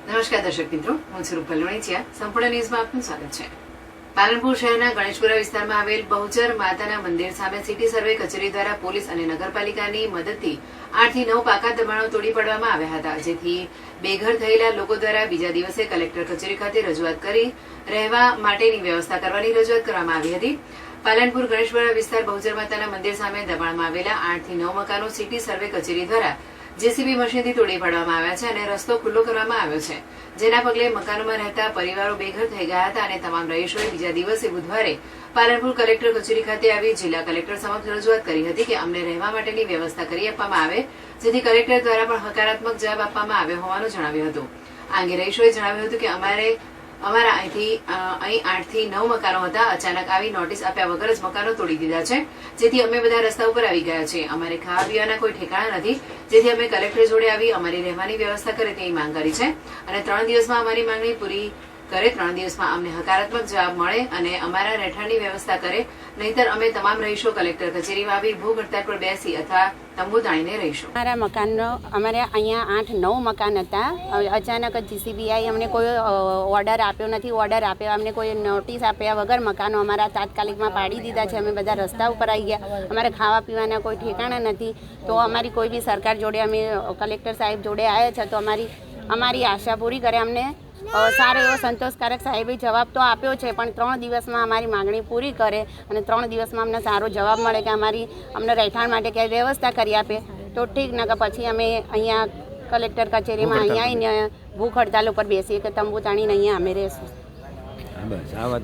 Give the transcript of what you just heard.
નમસ્કાર દર્શક મિત્રો, હું છું રૂપલ વણિચિયા. સંપૂર્ણ ન્યૂઝમાં આપનું સ્વાગત છે. પાલનપુર શહેરના ગણેશપુરા વિસ્તારમાં આવેલ બહુચર માતાના મંદિર સામે સિટી સર્વે કચેરી દ્વારા પોલીસ અને નગરપાલિકાની મદદથી 8 થી 9 પાકા દબાણો તોડી પાડવામાં આવ્યા હતા, જેથી બેઘર થયેલા લોકો દ્વારા બીજા દિવસે કલેક્ટર કચેરી ખાતે રજૂઆત કરી રહેવા માટેની વ્યવસ્થા કરવાની રજૂઆત કરવામાં આવી હતી. પાલનપુર ગણેશપુરા વિસ્તાર બહુચર માતાના મંદિર સામે દબાણમાં આવેલા 8 થી 9 મકાનો સિટી સર્વે કચેરી દ્વારા જેસીબી મશીનથી તોડી પાડવામાં આવ્યા છે અને રસ્તો ખુલ્લો કરવામાં આવ્યો છે, જેના પગલે મકાનોમાં રહેતા પરિવારો બેઘર થઈ ગયા હતા અને તમામ રહીશોએ બીજા દિવસે બુધવારે પાલનપુર કલેક્ટર કચેરી ખાતે આવી જિલ્લા કલેક્ટર સમક્ષ રજૂઆત કરી હતી કે અમને રહેવા માટેની વ્યવસ્થા કરી આપવામાં આવે, જેથી કલેક્ટર દ્વારા પણ હકારાત્મક જવાબ આપવામાં આવ્યો હોવાનું જણાવ્યું હતું. આ અંગે રહીશોએ જણાવ્યું હતું કે અમારા અહીં 8 થી 9 મકાનો હતા. અચાનક આવી નોટિસ આપ્યા વગર જ મકાનો તોડી દીધા છે, જેથી અમે બધા રસ્તા ઉપર આવી ગયા છે. અમારે ખાવા પીવાના કોઈ ઠેકાણા નથી, જેથી અમે કલેક્ટર જોડે આવી અમારી રહેવાની વ્યવસ્થા કરે તેની માંગ કરી છે અને 3 દિવસમાં અમારી માંગણી પૂરી કરે. 3 દિવસમાં અમને હકારાત્મક જવાબ મળે અને અમારા રહેઠાણની વ્યવસ્થા કરે, નહીતર અમે તમામ રહીશો કલેક્ટર કચેરીમાં આવી ભૂખ હડતાળ પર બેસી અથવા તંબુ તાણીને રહીશું. અમારા મકાનનો અમારે અહીંયા 8-9 મકાન હતા. અચાનક જ જીસીબી આવી, અમને કોઈ ઓર્ડર આપ્યો નથી. ઓર્ડર આપ્યો અમને કોઈ નોટિસ આપ્યા વગર મકાનો અમારા તાત્કાલિકમાં પાડી દીધા છે. અમે બધા રસ્તા ઉપર આવી ગયા. અમારે ખાવા પીવાના કોઈ ઠેકાણા નથી. તો અમારી કોઈ બી સરકાર જોડે અમે કલેક્ટર સાહેબ જોડે આવ્યા છે, તો અમારી આશા પૂરી કરે. અમને સારો એવો સંતોષકારક સાહેબે જવાબ તો આપ્યો છે, પણ 3 દિવસમાં અમારી માંગણી પૂરી કરે અને 3 દિવસમાં અમને સારો જવાબ મળે કે અમને રહેઠાણ માટે ક્યાંય વ્યવસ્થા કરી આપે તો ઠીક, ન કે પછી અમે અહીંયા કલેક્ટર કચેરીમાં અહીંયા આવીને ભૂખ હડતાલ ઉપર બેસીએ કે તંબુ તાણીને અહીંયા અમે રહીશું.